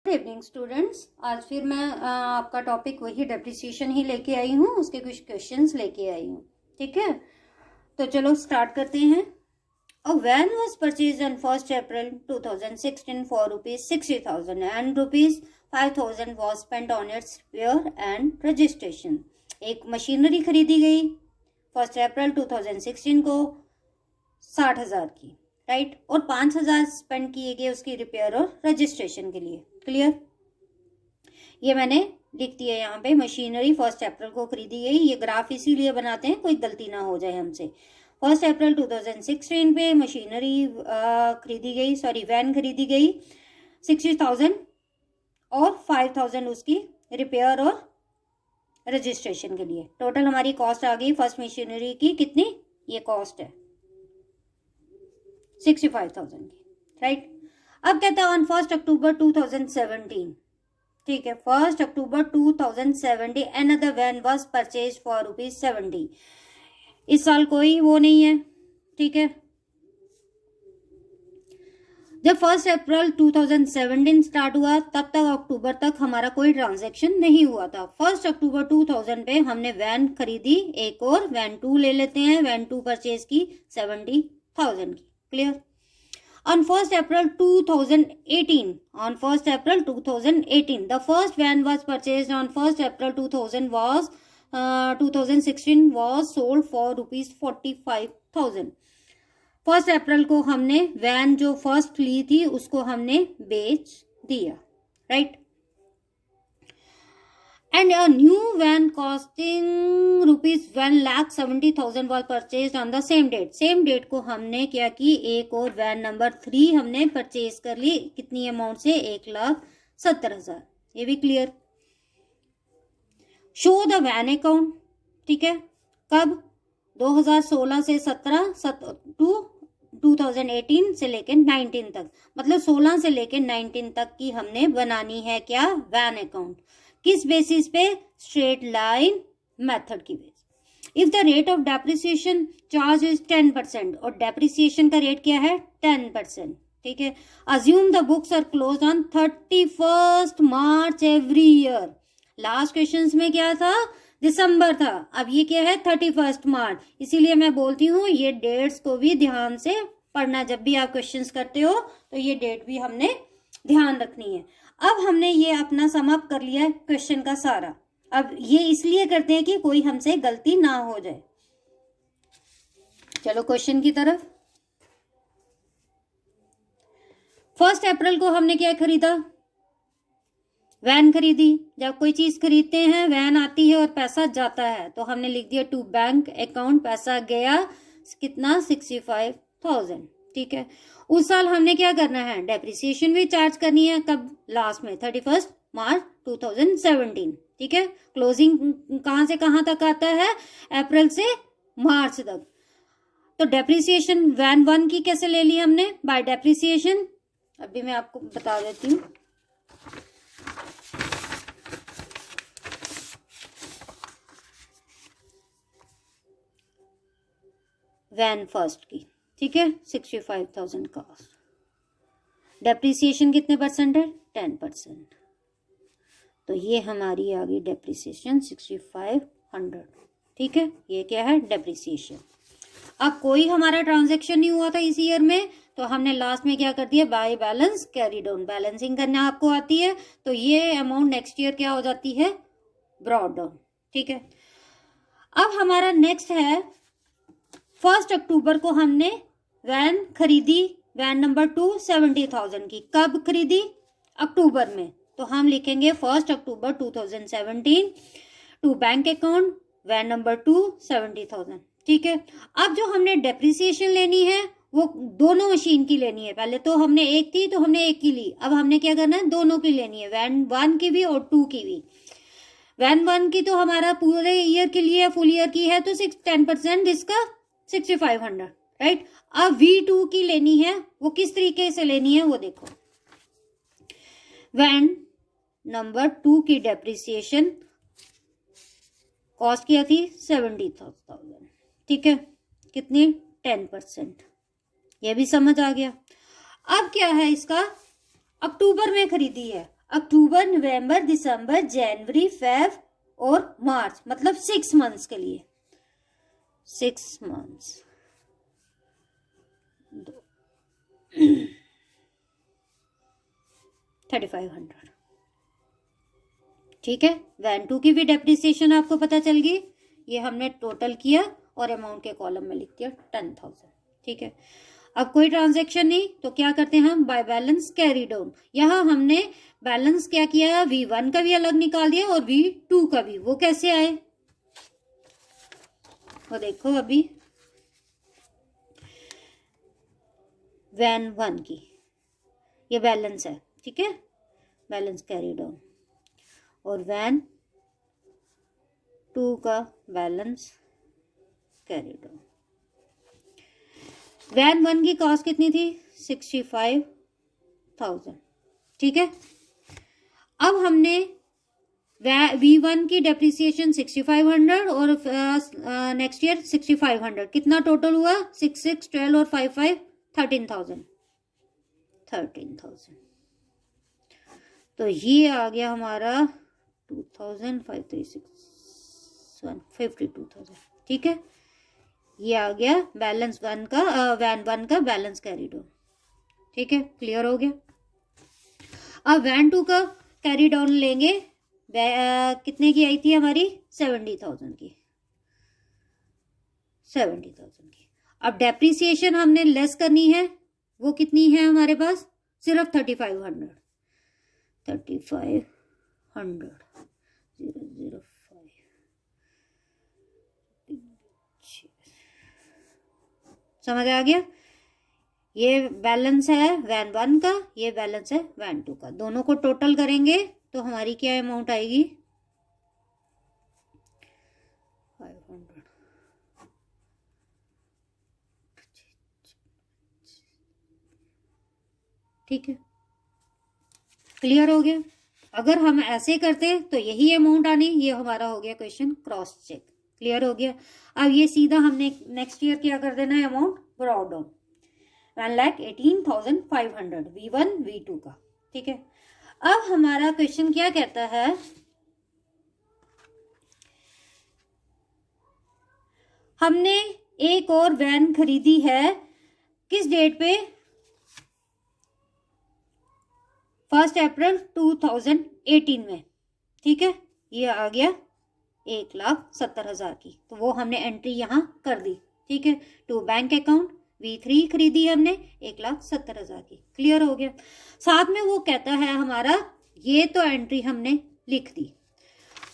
Good evening students. आज फिर मैं आपका टॉपिक वही डेप्रिसिएशन ही लेके आई हूँ, उसके कुछ क्वेश्चंस लेके आई हूँ। ठीक है, तो चलो स्टार्ट करते हैं। A van was purchased on 1st April 2016 for rupees 60,000 and rupees 5,000 was spent on its repair and registration। एक मशीनरी खरीदी गई 1 अप्रैल 2016 को 60,000 की, राइट, और 5,000 स्पेंड किए गए उसकी रिपेयर और रजिस्ट्रेशन के लिए। क्लियर, ये मैंने लिख दिया यहाँ पे। मशीनरी 1 अप्रैल को खरीदी गई। ये ग्राफ इसीलिए बनाते हैं कोई गलती ना हो जाए हमसे। 1 अप्रैल 2016 पे मशीनरी खरीदी गई, सॉरी वैन खरीदी गई 60,000 और 5,000 उसकी रिपेयर और रजिस्ट्रेशन के लिए। टोटल हमारी कॉस्ट आ गई फर्स्ट मशीनरी की कितनी, ये कॉस्ट है 65,000 की, राइट। अब कहता है ऑन 1 अक्टूबर 2017, ठीक है, 1 October 2017 another van was purchased for ₹70। इस साल कोई वो नहीं है, ठीक है। जब 1 अप्रैल 2017 स्टार्ट हुआ तब तक अक्टूबर तक हमारा कोई ट्रांजैक्शन नहीं हुआ था। 1 अक्टूबर 2000 पे हमने वैन खरीदी, एक और वैन 2 ले लेते हैं। वैन 2 परचेज की 70,000 की। Clear. On 1st April 2018, on 1st April 2018, the first van was purchased on 1st April 2016 was sold for ₹45,000। 1 अप्रैल को हमने वैन जो फर्स्ट ली थी उसको हमने बेच दिया, right. And a new van costing ₹1,70,000 was purchased on the same date। Same date को हमने क्या की, एक और वैन नंबर 3 हमने परचेज कर ली। कितनी अमाउंट से, 1,70,000। ये भी clear. Show the van account, ठीक है, कब, 2016 से 17 टू 2018 से लेके 19 तक, मतलब 16 से लेके 19 तक की हमने बनानी है क्या, वैन अकाउंट। किस बेसिस पे, स्ट्रेट लाइन मेथड की base. If the rate of depreciation charge is 10% और डेप्रिसिएशन का रेट क्या है, 10%, ठीक है। Assume the books are close on 31 March every year. Last question में क्या था, दिसंबर था, अब ये क्या है 31 मार्च। इसीलिए मैं बोलती हूँ ये डेट्स को भी ध्यान से पढ़ना। जब भी आप क्वेश्चंस करते हो तो ये डेट भी हमने ध्यान रखनी है। अब हमने ये अपना सम अप कर लिया है क्वेश्चन का सारा। अब ये इसलिए करते हैं कि कोई हमसे गलती ना हो जाए। चलो क्वेश्चन की तरफ। 1 अप्रैल को हमने क्या खरीदा, वैन खरीदी। जब कोई चीज खरीदते हैं, वैन आती है और पैसा जाता है, तो हमने लिख दिया टू बैंक अकाउंट, पैसा गया कितना, 65,000, ठीक है। उस साल हमने क्या करना है, डेप्रिसिएशन भी चार्ज करनी है। कब, लास्ट में 31 मार्च 2017, ठीक है। क्लोजिंग कहां से कहां तक आता है, अप्रैल से मार्च तक। तो डेप्रिसिएशन वैन 1 की कैसे ले ली हमने, बाय डेप्रिसिएशन। अभी मैं आपको बता देती हूँ। वैन फर्स्ट की, ठीक है, 65,000 कॉस्ट। डेप्रिसिएशन कितने परसेंट है, 10%। तो ये हमारी आ गई डेप्रिसिएशन 6500, ठीक है। ये क्या है, डेप्रिसिएशन। अब कोई हमारा ट्रांजैक्शन नहीं हुआ था इस ईयर में, तो हमने लास्ट में क्या कर दिया, by balance carry down. Balancing करना आपको आती है, तो ये अमाउंट नेक्स्ट ईयर क्या हो जाती है, ब्रॉड डाउन, ठीक है। अब हमारा नेक्स्ट है 1 अक्टूबर को हमने वैन खरीदी, वैन नंबर 2 70,000 की। कब खरीदी, अक्टूबर में, तो हम लिखेंगे 1 October 2017 to bank account van number 2 70,000, ठीक है। अब जो हमने डेप्रिसिएशन लेनी है वो दोनों मशीन की लेनी है। पहले तो हमने एक थी तो हमने एक की ली, अब हमने क्या करना है, दोनों की लेनी है, वैन 1 की भी और 2 की भी। वैन 1 की तो हमारा पूरे ईयर के लिए, फुल ईयर की है, तो 10% इसका 6500, राइट। अब V2 की लेनी है, वो किस तरीके से लेनी है वो देखो। वैन नंबर 2 की डेप्रिसिएशन कॉस्ट क्या थी, 70,000, ठीक है, कितनी, 10%। ये भी समझ आ गया। अब क्या है इसका, अक्टूबर में खरीदी है, अक्टूबर, नवंबर, दिसंबर, जनवरी, फेब और मार्च, मतलब 6 मंथ्स के लिए, 6 मंथ्स 3500। ठीक है, वैन 2 की भी डेप्रिसिएशन आपको पता चल गई। ये हमने टोटल किया और अमाउंट के कॉलम में लिख दिया 10,000। ठीक है, अब कोई ट्रांजैक्शन नहीं तो क्या करते हैं हम, बाय बैलेंस कैरी डाउन। यहां हमने बैलेंस क्या किया, V1 का भी अलग निकाल दिया और V2 का भी। वो कैसे आए वो देखो, अभी वैन 1 की ये बैलेंस है, ठीक है, बैलेंस कैरी डाउन, और वैन 2 का बैलेंस कैरी डाउन। वैन 1 की कॉस्ट कितनी थी, 65,000। ठीक है, अब हमने V1 की डेप्रिसिएशन 6500 और नेक्स्ट ईयर 6500, कितना टोटल हुआ, 6, 6, 12 और 5, 5, 13,000। तो ये आ गया हमारा 52,000। ठीक है, ये आ गया बैलेंस 1 का, वैन 1 का बैलेंस कैरी डाउन। ठीक है, क्लियर हो गया। अब वैन 2 का कैरी डाउन लेंगे, कितने की आई थी हमारी, 70,000 की, 70,000 की। अब डेप्रिसिएशन हमने लेस करनी है, वो कितनी है हमारे पास, सिर्फ 3,500, 3,500, 005। समझ आ गया, ये बैलेंस है वैन 1 का, ये बैलेंस है वैन 2 का, दोनों को टोटल करेंगे तो हमारी क्या अमाउंट आएगी, 500। ठीक है, क्लियर हो गया। अगर हम ऐसे करते तो यही अमाउंट आनी, ये हमारा हो गया क्वेश्चन क्रॉस चेक। क्लियर हो गया। अब ये सीधा हमने नेक्स्ट ईयर क्या कर देना है, amount brought down, 1,18,500 V1 V2 का। ठीक है, अब हमारा क्वेश्चन क्या कहता है, हमने एक और वैन खरीदी है, किस डेट पे, 1 अप्रैल 2018 में। ठीक है, ये आ गया 1,70,000 की, तो वो हमने एंट्री यहां कर दी। ठीक है, टू बैंक अकाउंट V3 खरीदी हमने 1,70,000 की। क्लियर हो गया। साथ में वो कहता है हमारा, ये तो एंट्री हमने लिख दी,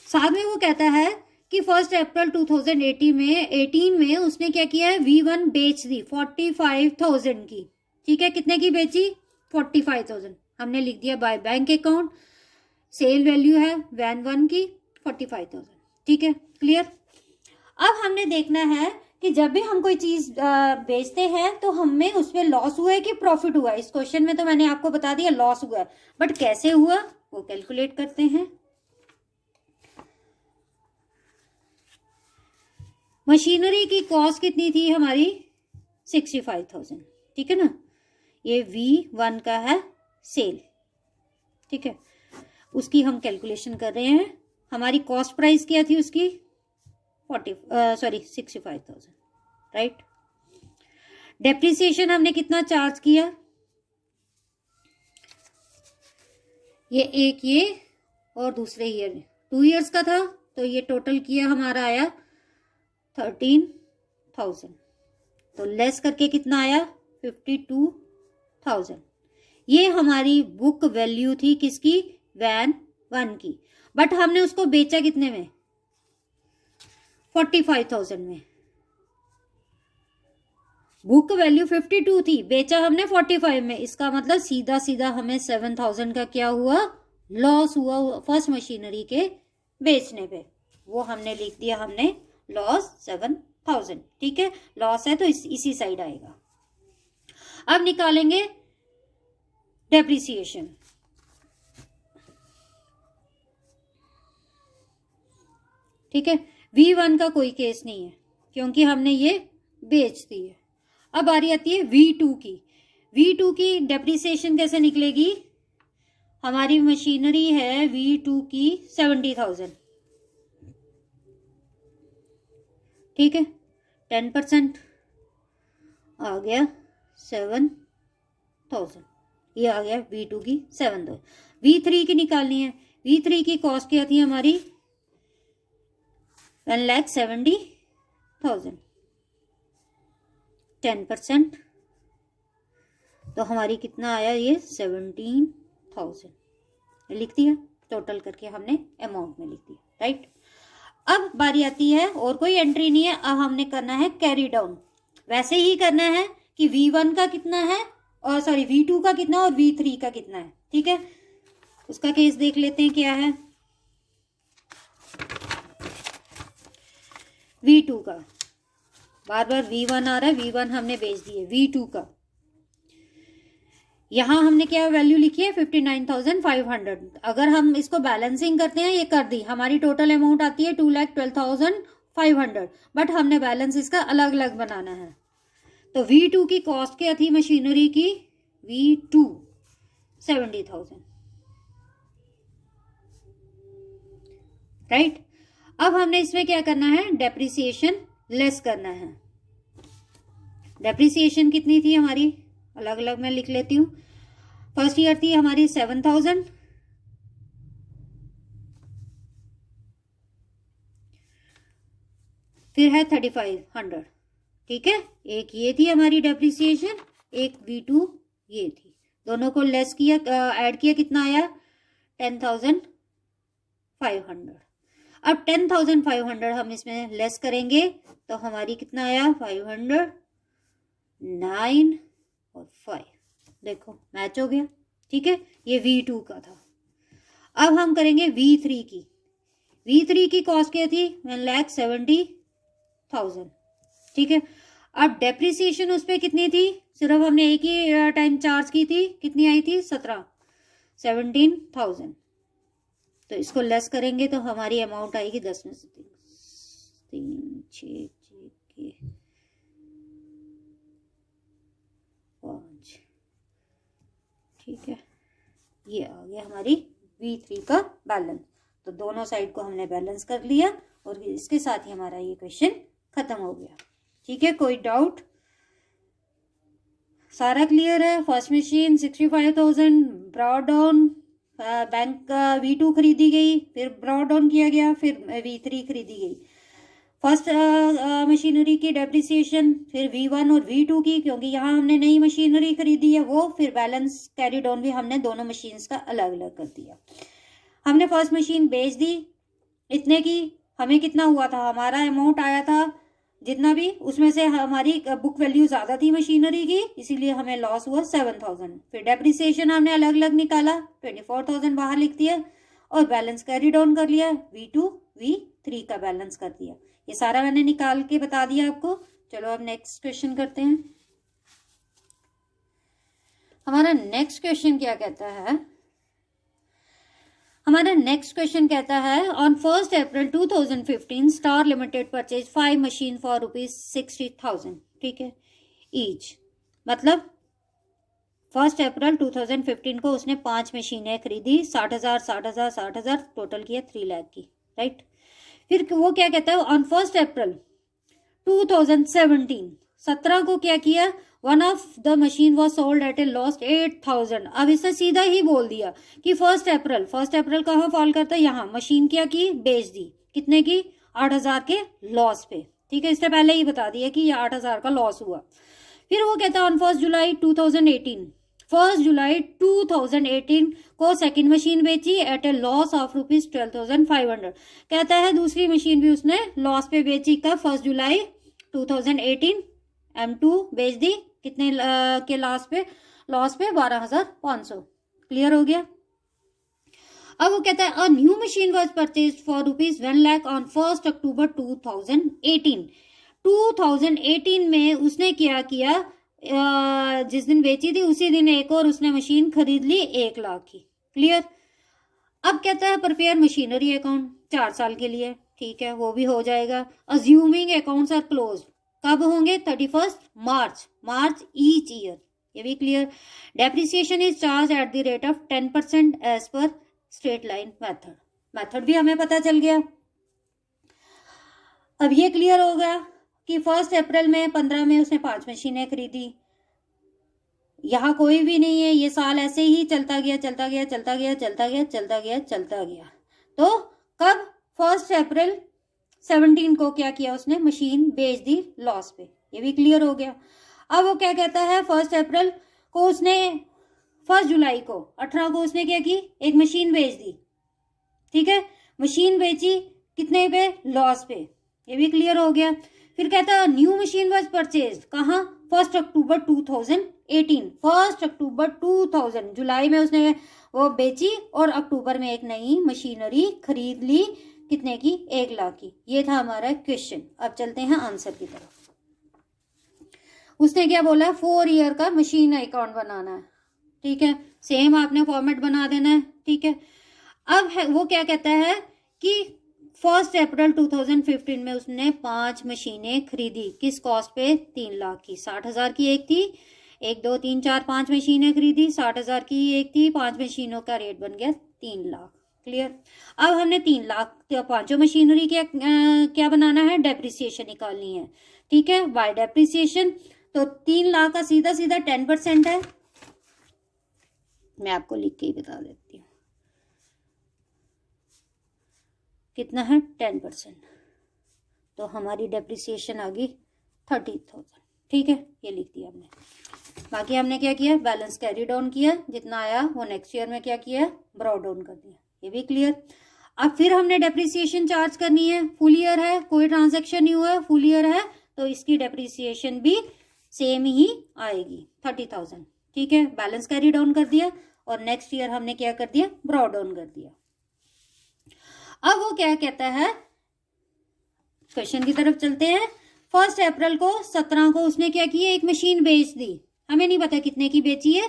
साथ में वो कहता है कि 1 अप्रैल 2018 में उसने क्या किया है, V1 बेच दी 45,000 की। ठीक है, कितने की बेची, 45,000। हमने लिख दिया by bank account, sale value है वैन 1 की 45,000। ठीक है, क्लियर। अब हमने देखना है कि जब भी हम कोई चीज बेचते हैं तो हमें उसमें लॉस हुआ है कि प्रॉफिट हुआ है। इस क्वेश्चन में तो मैंने आपको बता दिया लॉस हुआ है, बट कैसे हुआ वो कैलकुलेट करते हैं। मशीनरी की कॉस्ट कितनी थी हमारी, 65,000। ठीक है ना, ये V1 का है सेल। ठीक है, उसकी हम कैलकुलेशन कर रहे हैं। हमारी कॉस्ट प्राइस क्या थी उसकी, 65,000, राइट। डेप्रिसिएशन हमने कितना चार्ज किया, ये और दूसरे ईयर 2 इयर्स का था, तो ये टोटल किया हमारा आया 13,000। तो लेस करके कितना आया, 52,000। ये हमारी बुक वैल्यू थी किसकी, वैन 1 की, बट हमने उसको बेचा कितने में, 45,000 में। बुक वैल्यू 52 थी, बेचा हमने 45 में, इसका मतलब सीधा सीधा हमें 7,000 का क्या हुआ, लॉस हुआ फर्स्ट मशीनरी के बेचने पे। वो हमने लिख दिया, हमने लॉस 7,000। ठीक है, लॉस है तो इसी साइड आएगा। अब निकालेंगे डेप्रिसिएशन। ठीक है, V1 का कोई केस नहीं है क्योंकि हमने ये बेच दी है। अब बारी आती है V2 की। V2 की डेप्रिसिएशन कैसे निकलेगी, हमारी मशीनरी है V2 की 70,000, ठीक है, 10% आ गया 7,000, ये आ गया V2 की 7,000। V3 की निकालनी है, V3 की कॉस्ट क्या थी हमारी 1,70,000, 10%, तो हमारी कितना आया ये 17,000, लिख दिया, टोटल करके हमने अमाउंट में लिख दिया, राइट। अब बारी आती है, और कोई एंट्री नहीं है, अब हमने करना है कैरी डाउन। वैसे ही करना है कि V1 का कितना है, और सॉरी V2 का कितना और V3 का कितना है, ठीक है। उसका केस देख लेते हैं क्या है। V2 का, बार बार V1 आ रहा है, V1 हमने बेच दिए। V2 का यहां हमने क्या वैल्यू लिखी है 59,500। अगर हम इसको बैलेंसिंग करते हैं, ये कर दी, हमारी टोटल अमाउंट आती है 2,12,500, बट हमने बैलेंस इसका अलग अलग बनाना है। तो V2 की कॉस्ट क्या थी मशीनरी की, V2 70,000, राइट। अब हमने इसमें क्या करना है, डेप्रिसिएशन लेस करना है। डेप्रिसिएशन कितनी थी हमारी, अलग अलग मैं लिख लेती हूँ। फर्स्ट ईयर थी हमारी 7,000, फिर है 3,500, ठीक है। एक ये थी हमारी डेप्रिसिएशन, एक V2 ये थी, दोनों को लेस किया, ऐड किया, कितना आया 10,500। अब 10,500 हम इसमें लेस करेंगे तो हमारी कितना आया 500, 9 और 5, देखो मैच हो गया, ठीक है। ये V2 का था। अब हम करेंगे V3 की। V3 की कॉस्ट क्या थी 1,70,000, ठीक है। अब डेप्रिसिएशन उस पर कितनी थी, सिर्फ हमने एक ही टाइम चार्ज की थी, कितनी आई थी 17,000। तो इसको लेस करेंगे तो हमारी अमाउंट आएगी 10 में से 3, 6, 5, ठीक है। ये आ गया हमारी V3 का बैलेंस। तो दोनों साइड को हमने बैलेंस कर लिया और इसके साथ ही हमारा ये क्वेश्चन खत्म हो गया, ठीक है। कोई डाउट, सारा क्लियर है। First machine 65,000 brought down, bank V2 खरीदी गई, फिर ब्रॉड डाउन किया गया, फिर V3 खरीदी गई। फर्स्ट मशीनरी की डेप्रिसिएशन, फिर V1 और V2 की, क्योंकि यहाँ हमने नई मशीनरी खरीदी है वो, फिर बैलेंस कैरी डाउन भी हमने दोनों मशीन्स का अलग अलग कर दिया। हमने फर्स्ट मशीन बेच दी, इतने की हमें कितना हुआ था, हमारा अमाउंट आया था जितना भी, उसमें से हमारी बुक वैल्यू ज्यादा थी मशीनरी की, इसीलिए हमें लॉस हुआ 7,000। फिर डेप्रिसिएशन हमने अलग अलग निकाला, 24,000 बाहर लिख दिया और बैलेंस कैरी डाउन कर लिया, V2 V3 का बैलेंस कर दिया। ये सारा मैंने निकाल के बता दिया आपको। चलो अब नेक्स्ट क्वेश्चन करते हैं। हमारा नेक्स्ट क्वेश्चन क्या कहता है, हमारा नेक्स्ट क्वेश्चन कहता है on 1 April 2015 star limited purchase 5 machine for ₹60,000, ठीक है, ईच। मतलब 1 अप्रैल 2015 को उसने 5 मशीनें खरीदी, 60,000 60,000 60,000, टोटल किया 3 लाख की, राइट। फिर वो क्या कहता है ऑन 1 अप्रैल 2017 को क्या किया, one of the machine was sold at A loss 8,000। अब इसने सीधा ही बोल दिया कि 1 अप्रैल कहाँ फॉल करता है, यहाँ मशीन क्या की, बेच दी, कितने की 8,000 के लॉस पे, ठीक है। इससे पहले ही बता दिया कि ये 8,000 का लॉस हुआ। फिर वो कहता है ऑन 1 जुलाई 2018 को सेकंड मशीन बेची एट ए लॉस ऑफ ₹12,500। कहता है दूसरी मशीन भी उसने लॉस पे बेची, कब 1 जुलाई 2018, M2 बेच दी, कितने के लॉस पे 12,500। क्लियर हो गया। अब वो कहता है a new machine was purchase for ₹1 lakh on 1 अक्टूबर 2018 में उसने क्या किया, जिस दिन बेची थी उसी दिन एक और उसने मशीन खरीद ली 1 लाख की। क्लियर। अब कहता है प्रिपेयर मशीनरी अकाउंट 4 साल के लिए, ठीक है, वो भी हो जाएगा। अज्यूमिंग अकाउंट्स आर क्लोज, कब होंगे 31 मार्च ईच ईयर, ये भी clear. Depreciation is charge at the rate of 10% as per straight line method भी हमें पता चल गया। अब ये क्लियर हो गया कि 1 अप्रैल में 15 में उसने 5 मशीनें खरीदी। यहाँ कोई भी नहीं है, ये साल ऐसे ही चलता गया चलता गया चलता गया चलता गया चलता गया चलता गया। तो कब 1 अप्रैल 17 को क्या किया उसने, मशीन बेच दी लॉस पे। ये भी क्लियर हो गया। अब वो क्या कहता है, 1 अप्रैल को उसने 1 जुलाई को 18 को उसने क्या की, एक मशीन बेच दी। ठीक है, मशीन बेची कितने पे, लॉस पे। ये भी क्लियर हो गया। फिर कहता है न्यू मशीन वाज परचेज कहाँ, 1 अक्टूबर 2018। 1 अक्टूबर 2000 जुलाई में उसने वो बेची और अक्टूबर में एक नई मशीनरी खरीद ली। कितने की, 1 लाख की। ये था हमारा क्वेश्चन। अब चलते हैं आंसर की तरफ। उसने क्या बोला, 4 ईयर का मशीन अकाउंट बनाना है। ठीक है, सेम आपने फॉर्मेट बना देना है। ठीक है, अब है वो क्या कहता है कि 1 अप्रैल 2015 में उसने 5 मशीनें खरीदी। किस कॉस्ट पे, 3 लाख की। 60,000 की एक थी, 1 2 3 4 5 मशीनें खरीदी। 60,000 की एक थी, 5 मशीनों का रेट बन गया 3 लाख। क्लियर। अब हमने 3 लाख तो 5 मशीनरी क्या बनाना है, डेप्रिसिएशन निकालनी है। ठीक है, बाय डेप्रिसिएशन। तो 3 लाख का सीधा सीधा 10% है। मैं आपको लिख के ही बता देती हूँ कितना है, 10%। तो हमारी डेप्रिसिएशन आ गई 30,000। ठीक है, ये लिख दिया हमने। बाकी हमने क्या किया, बैलेंस कैरी डाउन किया, जितना आया वो नेक्स्ट ईयर में क्या किया, ब्रॉ डाउन कर दिया। ये भी क्लियर। अब फिर हमने डेप्रिसिएशन चार्ज करनी है। फुल ईयर है, कोई ट्रांजेक्शन नहीं हुआ है, फुल ईयर है, तो इसकी डेप्रिसिएशन भी सेम ही आएगी 30,000। ठीक है, बैलेंस कैरी डाउन कर दिया और नेक्स्ट ईयर हमने क्या कर दिया, ब्रॉ डाउन कर दिया। अब वो क्या कहता है, क्वेश्चन की तरफ चलते हैं। 1 अप्रैल को 17 को उसने क्या किया, एक मशीन बेच दी। हमें नहीं पता कितने की बेची है,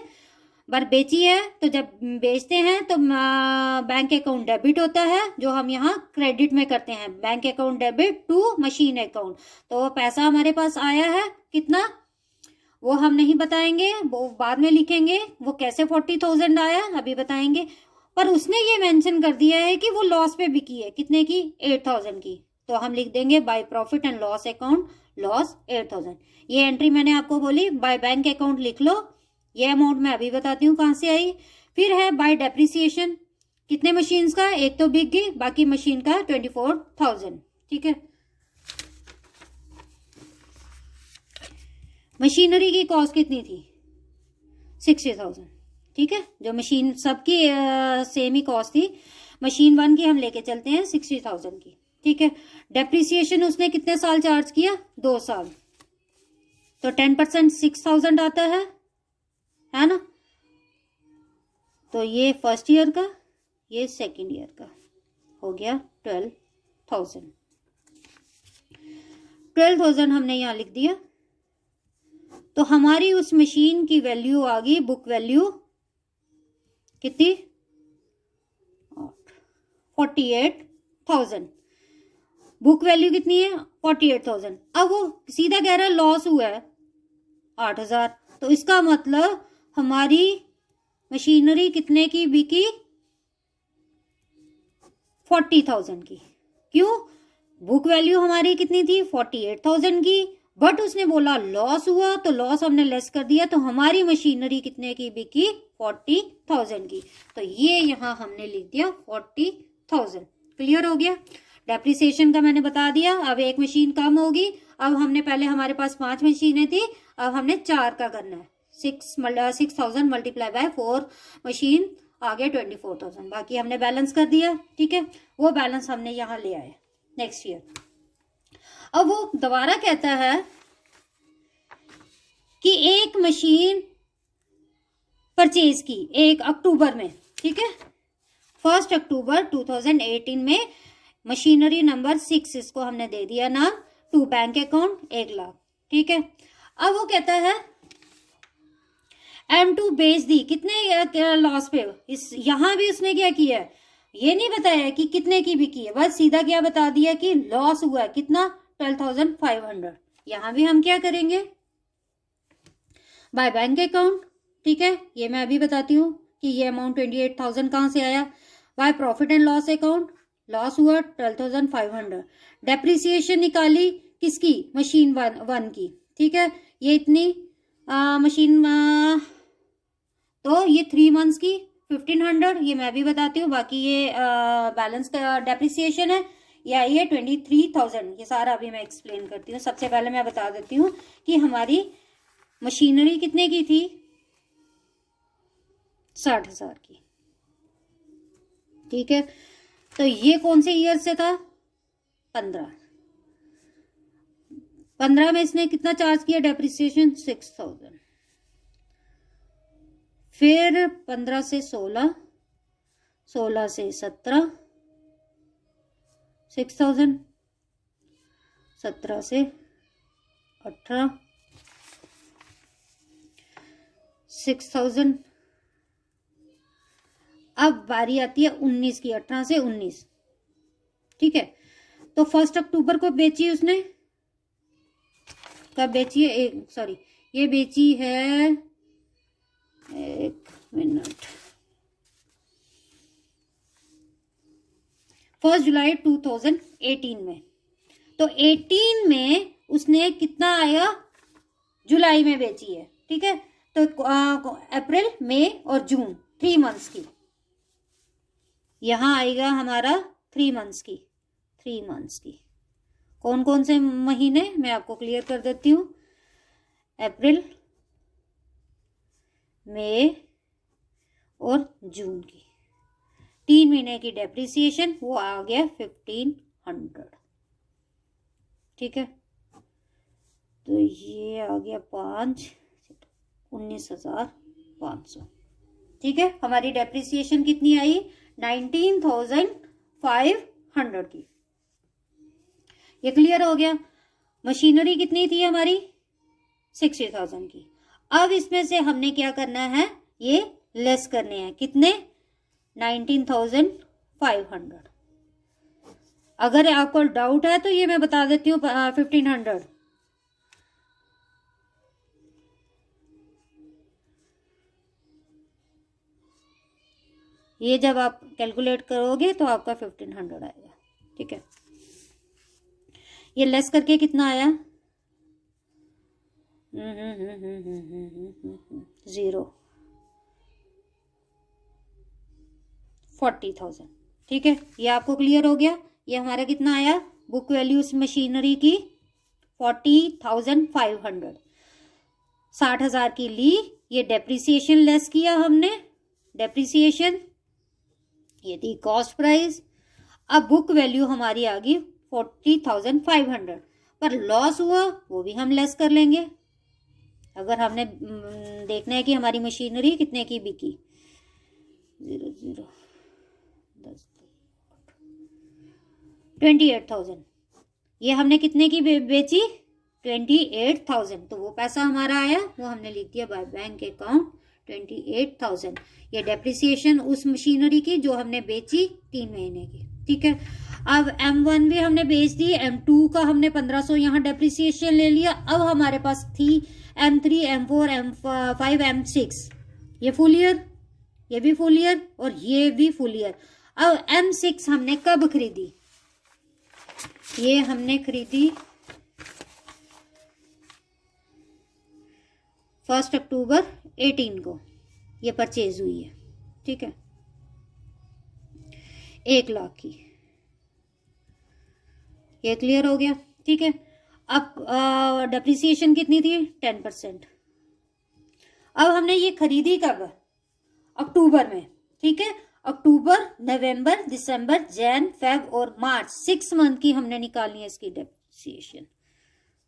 पर बेची है। तो जब बेचते हैं तो बैंक अकाउंट डेबिट होता है, जो हम यहाँ क्रेडिट में करते हैं। Bank account debit to machine account. तो वो पैसा हमारे पास आया है कितना, वो हम नहीं बताएंगे, वो बाद में लिखेंगे। वो कैसे 40,000 आया अभी बताएंगे। पर उसने ये मेंशन कर दिया है कि वो लॉस पे बिकी है, कितने की, 8,000 की। तो हम लिख देंगे by profit and loss account, loss 8,000। ये एंट्री मैंने आपको बोली, बाय बैंक अकाउंट लिख लो। ये अमाउंट मैं अभी बताती हूँ कहाँ से आई। फिर है बाय डेप्रिसिएशन, कितने मशीन्स का, एक तो बिक गई, बाकी मशीन का 24,000। ठीक है, मशीनरी की कॉस्ट कितनी थी, 60,000। ठीक है, जो मशीन सबकी सेम ही कॉस्ट थी। मशीन 1 की हम लेके चलते हैं 60,000 की। ठीक है, डेप्रिसिएशन उसने कितने साल चार्ज किया, 2 साल। तो 10% 6,000 आता है ना। तो ये 1st ईयर का, ये 2nd ईयर का हो गया 12,000। 12,000 हमने यहां लिख दिया। तो हमारी उस मशीन की वैल्यू आ गई, बुक वैल्यू कितनी, 48,000। बुक वैल्यू कितनी है, 48,000। अब वो सीधा कह रहा है लॉस हुआ है 8,000। तो इसका मतलब हमारी मशीनरी कितने की बिकी, 40,000 की। क्यों, बुक वैल्यू हमारी कितनी थी, 48,000 की। बट उसने बोला लॉस हुआ, तो लॉस हमने लेस कर दिया। तो हमारी मशीनरी कितने की बिकी, 40,000 की। तो ये यहां हमने लिख दिया 40,000। क्लियर हो गया। डेप्रिसिएशन का मैंने बता दिया। अब एक मशीन कम होगी। अब हमने पहले हमारे पास 5 मशीनें थी, अब हमने 4 का करना है। 6,000 मल्टीप्लाई बाय 4 मशीन आ गया 24,000। बाकी हमने बैलेंस कर दिया। ठीक है, वो बैलेंस हमने यहाँ ले आए नेक्स्ट ईयर। अब वो दोबारा कहता है कि एक मशीन परचेज की 1 अक्टूबर में। ठीक है, 1 अक्टूबर 2018 में मशीनरी नंबर 6, इसको हमने दे दिया नाम, टू बैंक अकाउंट 1 लाख। ठीक है, अब वो कहता है M2 बेच दी, कितने लॉस पे। इस यहां भी उसने क्या किया है, ये नहीं बताया कि कितने की बिकी है, बस सीधा क्या बता दिया कि लॉस हुआ है, कितना, 12,500। यहां भी हम क्या करेंगे, बाय बैंक अकाउंट, ठीक है, ये मैं अभी बताती हूँ कि ये अमाउंट 28,000 कहाँ से आया। By profit and loss account, loss हुआ 12,500। डेप्रिसिएशन निकाली किसकी, मशीन वन की, ठीक है, ये इतनी मशीन तो ये 3 मंथ्स की 1,500, ये मैं भी बताती हूँ। बाकी ये बैलेंस का डेप्रिसिएशन है, या ये 23,000, ये सारा अभी मैं एक्सप्लेन करती हूँ। सबसे पहले मैं बता देती हूँ कि हमारी मशीनरी कितने की थी, 60,000 की, ठीक है। तो ये कौन से ईयर से था, 15 में इसने कितना चार्ज किया डेप्रिसिएशन, 6,000। फिर 15 से 16, 16 से 17, 6,000, 17 से 18, 6,000। अब बारी आती है 19 की, 18 से 19, ठीक है। तो 1 अक्टूबर को बेची उसने, कब बेची है, ये बेची है, एक मिनट, 1 जुलाई 2018 में। तो 18 में उसने कितना आया, जुलाई में बेची है, ठीक है। तो अप्रैल, मई और जून 3 मंथ्स की, यहां आएगा हमारा 3 मंथ्स की, 3 मंथ्स की। कौन कौन से महीने मैं आपको क्लियर कर देती हूँ, अप्रैल, मई और जून की 3 महीने की डेप्रिसिएशन, वो आ गया 1,500, ठीक है। तो ये आ गया 19,500, ठीक है। हमारी डेप्रिसिएशन कितनी आई, 19,500 की, ये क्लियर हो गया। मशीनरी कितनी थी हमारी, 60,000 की। अब इसमें से हमने क्या करना है, ये लेस करने हैं, कितने, 19,500। अगर आपको डाउट है तो ये मैं बता देती हूँ, 1,500। ये जब आप कैलकुलेट करोगे तो आपका 1,500 आएगा, ठीक है। ये लेस करके कितना आया, 0, 40,000, ठीक है। ये आपको क्लियर हो गया। ये हमारा कितना आया, बुक वैल्यू इस मशीनरी की 40,500, 60,000 की ली, ये डेप्रिसिएशन लेस किया हमने, डेप्रिसिएशन ये थी कॉस्ट प्राइस। अब बुक वैल्यू हमारी आ गई 40,500, पर लॉस हुआ वो भी हम लेस कर लेंगे। अगर हमने देखना है कि हमारी मशीनरी कितने की बिकी, 28,000, ये हमने कितने की बेची, 28,000। तो वो पैसा हमारा आया, वो हमने लिख दिया बाय बैंक अकाउंट 28,000। ये डेप्रिसिएशन उस मशीनरी की जो हमने बेची 3 महीने की, ठीक है। अब M1 भी हमने बेच दी, M2 का हमने 1,500 यहाँ डेप्रिसिएशन ले लिया। अब हमारे पास थी M3, M4, M5, M6, ये फुल ईयर, ये भी फुल ईयर और ये भी फुल ईयर। अब M6 हमने कब खरीदी, ये हमने खरीदी 1 अक्टूबर 18 को, ये परचेज हुई है, ठीक है, 1 लाख की। ये क्लियर हो गया, ठीक है। अब डेप्रिसिएशन कितनी थी, 10%। अब हमने ये खरीदी कब, अक्टूबर में, ठीक है। अक्टूबर, नवंबर, दिसंबर, जैन, फेब और मार्च, 6 मंथ की हमने निकालनी है इसकी डेप्रिसिएशन।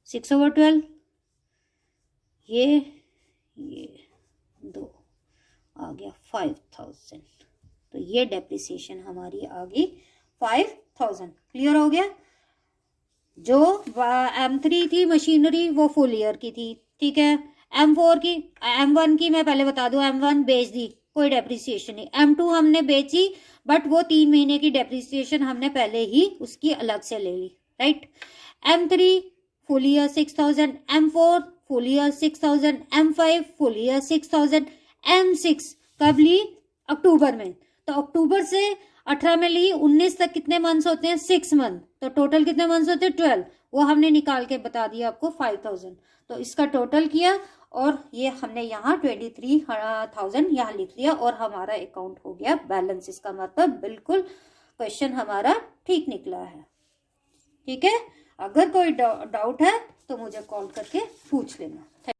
6/12, ये 2 आ गया 5,000। तो ये डेप्रिसिएशन हमारी आ गई 5,000। क्लियर हो गया। जो M3 थी मशीनरी वो फुल ईयर की थी, ठीक है। M4 की, M1 की मैं पहले बता दूं, M1 बेच दी, कोई डेप्रिसिएशन नहीं। M2 हमने बेची, बट वो 3 महीने की डेप्रिसिएशन हमने पहले ही उसकी अलग से ले ली, right. M3 full year 6,000, M4 full year 6000, M5 full year 6000, M6 कब ली? अक्टूबर में। तो अक्टूबर से 18 में ली, 19 तक कितने मंथ्स होते हैं? 6 मंथ। तो टोटल कितने मंथ्स होते हैं? 12। वो हमने निकाल के बता दिया आपको 5000। तो इसका टोटल किया और ये हमने यहाँ 23,000 यहाँ लिख लिया और हमारा अकाउंट हो गया बैलेंस। इसका मतलब बिल्कुल क्वेश्चन हमारा ठीक निकला है। ठीक है, अगर कोई डाउट है तो मुझे कॉल करके पूछ लेना।